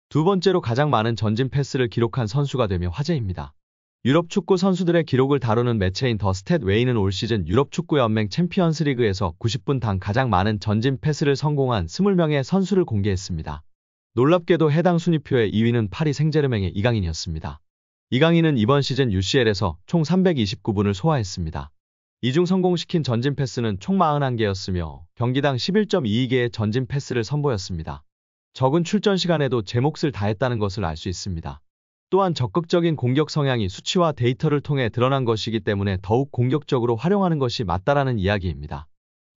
두 번째로 가장 많은 전진 패스를 기록한 선수가 되며 화제입니다. 유럽 축구 선수들의 기록을 다루는 매체인 더 스탯 웨이는 올 시즌 유럽 축구연맹 챔피언스 리그에서 90분당 가장 많은 전진 패스를 성공한 20명의 선수를 공개했습니다. 놀랍게도 해당 순위표의 2위는 파리 생제르맹의 이강인이었습니다. 이강인은 이번 시즌 UCL에서 총 329분을 소화했습니다. 이 중 성공시킨 전진 패스는 총 41개였으며 경기당 11.22개의 전진 패스를 선보였습니다. 적은 출전 시간에도 제 몫을 다했다는 것을 알 수 있습니다. 또한 적극적인 공격 성향이 수치와 데이터를 통해 드러난 것이기 때문에 더욱 공격적으로 활용하는 것이 맞다라는 이야기입니다.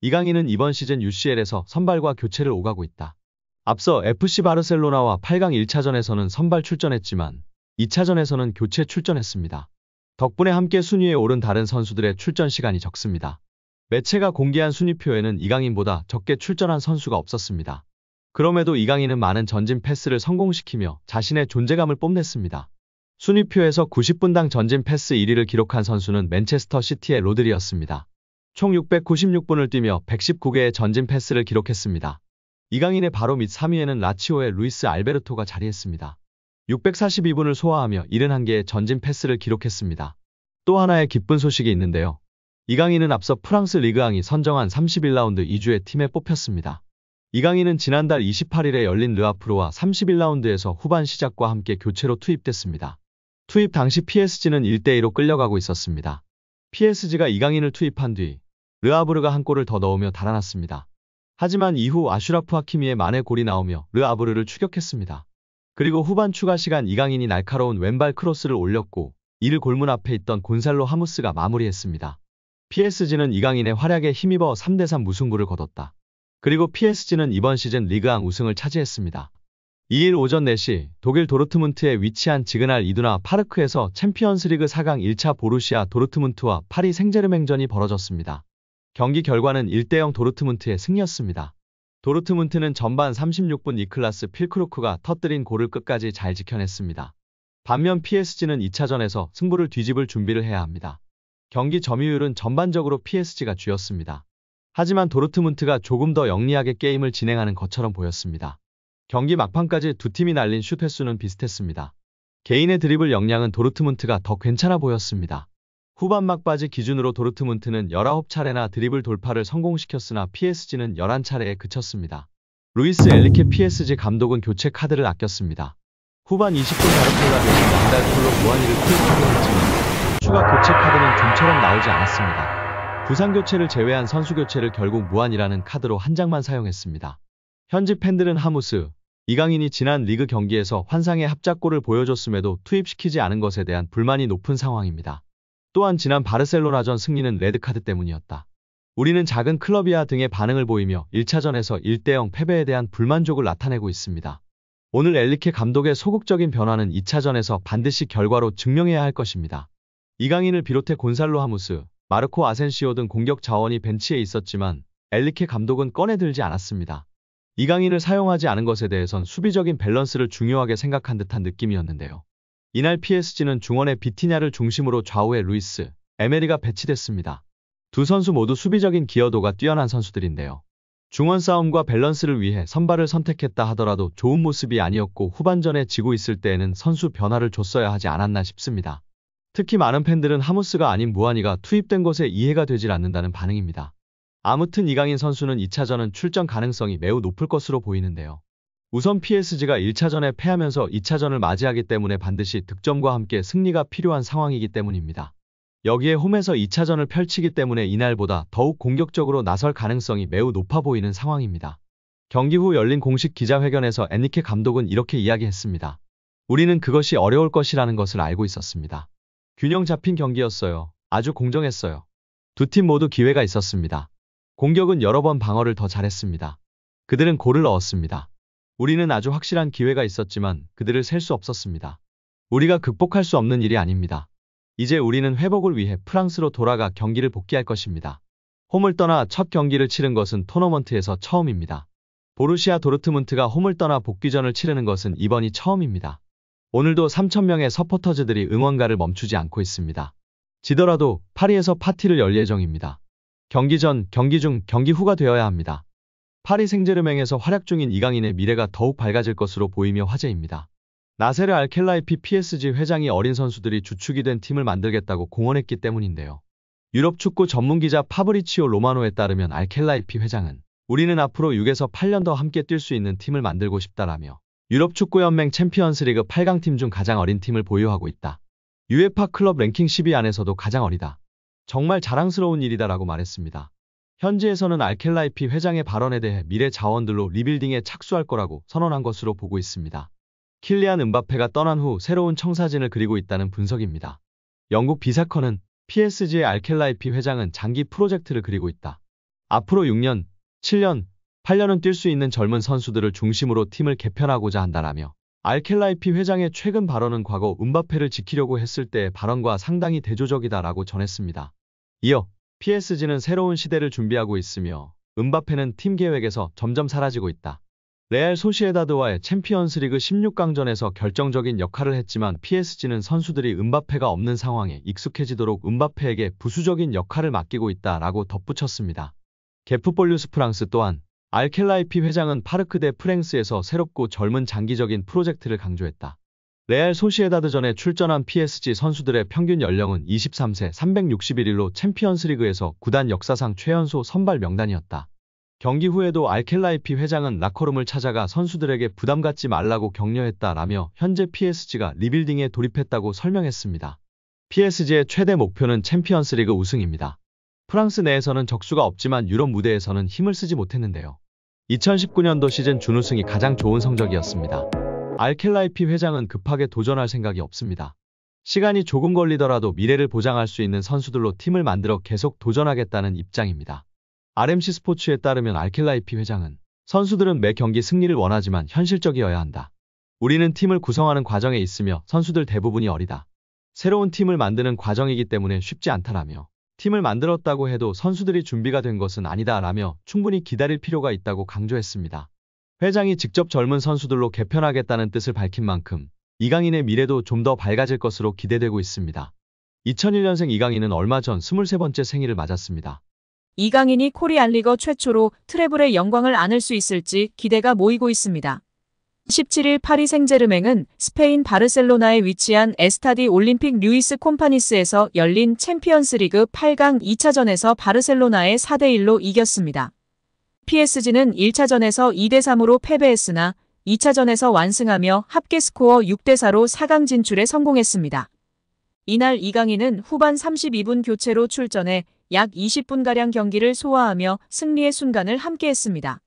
이강인은 이번 시즌 UCL에서 선발과 교체를 오가고 있다. 앞서 FC 바르셀로나와 8강 1차전에서는 선발 출전했지만 2차전에서는 교체 출전했습니다. 덕분에 함께 순위에 오른 다른 선수들의 출전 시간이 적습니다. 매체가 공개한 순위표에는 이강인보다 적게 출전한 선수가 없었습니다. 그럼에도 이강인은 많은 전진 패스를 성공시키며 자신의 존재감을 뽐냈습니다. 순위표에서 90분당 전진 패스 1위를 기록한 선수는 맨체스터 시티의 로드리였습니다. 총 696분을 뛰며 119개의 전진 패스를 기록했습니다. 이강인의 바로 밑 3위에는 라치오의 루이스 알베르토가 자리했습니다. 642분을 소화하며 71개의 전진 패스를 기록했습니다. 또 하나의 기쁜 소식이 있는데요. 이강인은 앞서 프랑스 리그앙이 선정한 31라운드 2주의 팀에 뽑혔습니다. 이강인은 지난달 28일에 열린 르아프르와 31라운드에서 후반 시작과 함께 교체로 투입됐습니다. 투입 당시 PSG는 1대2로 끌려가고 있었습니다. PSG가 이강인을 투입한 뒤 르아브르가 한 골을 더 넣으며 달아났습니다. 하지만 이후 아슈라프 하키미의 만회 골이 나오며 르아브르를 추격했습니다. 그리고 후반 추가 시간 이강인이 날카로운 왼발 크로스를 올렸고 이를 골문 앞에 있던 곤살로 하무스가 마무리했습니다. PSG는 이강인의 활약에 힘입어 3대3 무승부를 거뒀다. 그리고 PSG는 이번 시즌 리그앙 우승을 차지했습니다. 2일 오전 4시 독일 도르트문트에 위치한 지그날 이두나 파르크에서 챔피언스리그 4강 1차 보루시아 도르트문트와 파리 생제르맹전이 벌어졌습니다. 경기 결과는 1대0 도르트문트의 승리였습니다. 도르트문트는 전반 36분 니클라스 필크루크가 터뜨린 골을 끝까지 잘 지켜냈습니다. 반면 PSG는 2차전에서 승부를 뒤집을 준비를 해야 합니다. 경기 점유율은 전반적으로 PSG가 쥐었습니다. 하지만 도르트문트가 조금 더 영리하게 게임을 진행하는 것처럼 보였습니다. 경기 막판까지 두 팀이 날린 슛 횟수는 비슷했습니다. 개인의 드리블 역량은 도르트문트가 더 괜찮아 보였습니다. 후반 막바지 기준으로 도르트문트는 19차례나 드리블 돌파를 성공시켰으나 PSG는 11차례에 그쳤습니다. 루이스 엘리케 PSG 감독은 교체 카드를 아꼈습니다. 후반 20분 가르텔라 대신 양달콜로 무한이를 투입하긴 했지만 추가 교체 카드는 좀처럼 나오지 않았습니다. 부상 교체를 제외한 선수 교체를 결국 무한이라는 카드로 한 장만 사용했습니다. 현지 팬들은 하무스, 이강인이 지난 리그 경기에서 환상의 합작골을 보여줬음에도 투입시키지 않은 것에 대한 불만이 높은 상황입니다. 또한 지난 바르셀로나전 승리는 레드카드 때문이었다. 우리는 작은 클럽이야 등의 반응을 보이며 1차전에서 1대0 패배에 대한 불만족을 나타내고 있습니다. 오늘 엘리케 감독의 소극적인 변화는 2차전에서 반드시 결과로 증명해야 할 것입니다. 이강인을 비롯해 곤살로 하무스, 마르코 아센시오 등 공격 자원이 벤치에 있었지만 엘리케 감독은 꺼내들지 않았습니다. 이강인을 사용하지 않은 것에 대해선 수비적인 밸런스를 중요하게 생각한 듯한 느낌이었는데요. 이날 PSG는 중원의 비티냐를 중심으로 좌우에 루이스, 에메리가 배치됐습니다. 두 선수 모두 수비적인 기여도가 뛰어난 선수들인데요. 중원 싸움과 밸런스를 위해 선발을 선택했다 하더라도 좋은 모습이 아니었고 후반전에 지고 있을 때에는 선수 변화를 줬어야 하지 않았나 싶습니다. 특히 많은 팬들은 하무스가 아닌 무한이가 투입된 것에 이해가 되질 않는다는 반응입니다. 아무튼 이강인 선수는 2차전은 출전 가능성이 매우 높을 것으로 보이는데요. 우선 PSG가 1차전에 패하면서 2차전을 맞이하기 때문에 반드시 득점과 함께 승리가 필요한 상황이기 때문입니다. 여기에 홈에서 2차전을 펼치기 때문에 이날보다 더욱 공격적으로 나설 가능성이 매우 높아 보이는 상황입니다. 경기 후 열린 공식 기자회견에서 엔리케 감독은 이렇게 이야기했습니다. 우리는 그것이 어려울 것이라는 것을 알고 있었습니다. 균형 잡힌 경기였어요. 아주 공정했어요. 두 팀 모두 기회가 있었습니다. 공격은 여러 번 방어를 더 잘했습니다. 그들은 골을 넣었습니다. 우리는 아주 확실한 기회가 있었지만 그들을 셀 수 없었습니다. 우리가 극복할 수 없는 일이 아닙니다. 이제 우리는 회복을 위해 프랑스로 돌아가 경기를 복귀할 것입니다. 홈을 떠나 첫 경기를 치른 것은 토너먼트에서 처음입니다. 보루시아 도르트문트가 홈을 떠나 복귀전을 치르는 것은 이번이 처음입니다. 오늘도 3,000명의 서포터즈들이 응원가를 멈추지 않고 있습니다. 지더라도 파리에서 파티를 열 예정입니다. 경기 전, 경기 중, 경기 후가 되어야 합니다. 파리 생제르맹에서 활약 중인 이강인의 미래가 더욱 밝아질 것으로 보이며 화제입니다. 나세르 알켈라이피 PSG 회장이 어린 선수들이 주축이 된 팀을 만들겠다고 공언했기 때문인데요. 유럽 축구 전문 기자 파브리치오 로마노에 따르면 알켈라이피 회장은 우리는 앞으로 6에서 8년 더 함께 뛸 수 있는 팀을 만들고 싶다라며 유럽 축구연맹 챔피언스리그 8강팀 중 가장 어린 팀을 보유하고 있다. UEFA 클럽 랭킹 10위 안에서도 가장 어리다. 정말 자랑스러운 일이다라고 말했습니다. 현지에서는 알켈라이피 회장의 발언에 대해 미래 자원들로 리빌딩에 착수할 거라고 선언한 것으로 보고 있습니다. 킬리안 음바페가 떠난 후 새로운 청사진을 그리고 있다는 분석입니다. 영국 비사컨은 PSG의 알켈라이피 회장은 장기 프로젝트를 그리고 있다. 앞으로 6년, 7년, 8년은 뛸 수 있는 젊은 선수들을 중심으로 팀을 개편하고자 한다라며 알켈라이피 회장의 최근 발언은 과거 음바페를 지키려고 했을 때의 발언과 상당히 대조적이다라고 전했습니다. 이어 PSG는 새로운 시대를 준비하고 있으며 음바페는 팀 계획에서 점점 사라지고 있다. 레알 소시에다드와의 챔피언스리그 16강전에서 결정적인 역할을 했지만 PSG는 선수들이 음바페가 없는 상황에 익숙해지도록 음바페에게 부수적인 역할을 맡기고 있다라고 덧붙였습니다. 게프폴뉴스 프랑스 또한 알켈라이피 회장은 파르크 데 프랭스에서 새롭고 젊은 장기적인 프로젝트를 강조했다. 레알 소시에다드전에 출전한 PSG 선수들의 평균 연령은 23세 361일로 챔피언스리그에서 구단 역사상 최연소 선발 명단이었다. 경기 후에도 알켈라이피 회장은 라커룸을 찾아가 선수들에게 부담 갖지 말라고 격려했다라며 현재 PSG가 리빌딩에 돌입했다고 설명했습니다. PSG의 최대 목표는 챔피언스리그 우승입니다. 프랑스 내에서는 적수가 없지만 유럽 무대에서는 힘을 쓰지 못했는데요. 2019년도 시즌 준우승이 가장 좋은 성적이었습니다. 알켈라이피 회장은 급하게 도전할 생각이 없습니다. 시간이 조금 걸리더라도 미래를 보장할 수 있는 선수들로 팀을 만들어 계속 도전하겠다는 입장입니다. RMC 스포츠에 따르면 알켈라이피 회장은 선수들은 매 경기 승리를 원하지만 현실적이어야 한다. 우리는 팀을 구성하는 과정에 있으며 선수들 대부분이 어리다. 새로운 팀을 만드는 과정이기 때문에 쉽지 않다라며 팀을 만들었다고 해도 선수들이 준비가 된 것은 아니다라며 충분히 기다릴 필요가 있다고 강조했습니다. 회장이 직접 젊은 선수들로 개편하겠다는 뜻을 밝힌 만큼 이강인의 미래도 좀 더 밝아질 것으로 기대되고 있습니다. 2001년생 이강인은 얼마 전 23번째 생일을 맞았습니다. 이강인이 코리안리거 최초로 트래블의 영광을 안을 수 있을지 기대가 모이고 있습니다. 17일 파리 생제르맹은 스페인 바르셀로나에 위치한 에스타디 올림픽 루이스 콤파니스에서 열린 챔피언스리그 8강 2차전에서 바르셀로나에 4대1로 이겼습니다. PSG는 1차전에서 2대3으로 패배했으나 2차전에서 완승하며 합계 스코어 6대4로 4강 진출에 성공했습니다. 이날 이강인은 후반 32분 교체로 출전해 약 20분가량 경기를 소화하며 승리의 순간을 함께했습니다.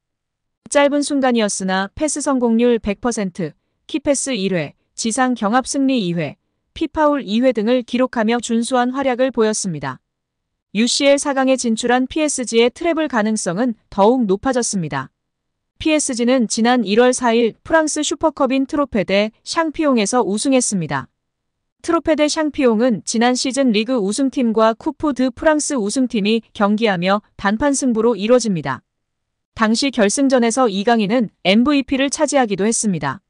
짧은 순간이었으나 패스 성공률 100%, 키패스 1회, 지상 경합 승리 2회, 피파울 2회 등을 기록하며 준수한 활약을 보였습니다. UCL 4강에 진출한 PSG의 트래블 가능성은 더욱 높아졌습니다. PSG는 지난 1월 4일 프랑스 슈퍼컵인 트로페 대 샹피용에서 우승했습니다. 트로페 대 샹피용은 지난 시즌 리그 우승팀과 쿠프 드 프랑스 우승팀이 경기하며 단판 승부로 이뤄집니다. 당시 결승전에서 이강인은 MVP를 차지하기도 했습니다.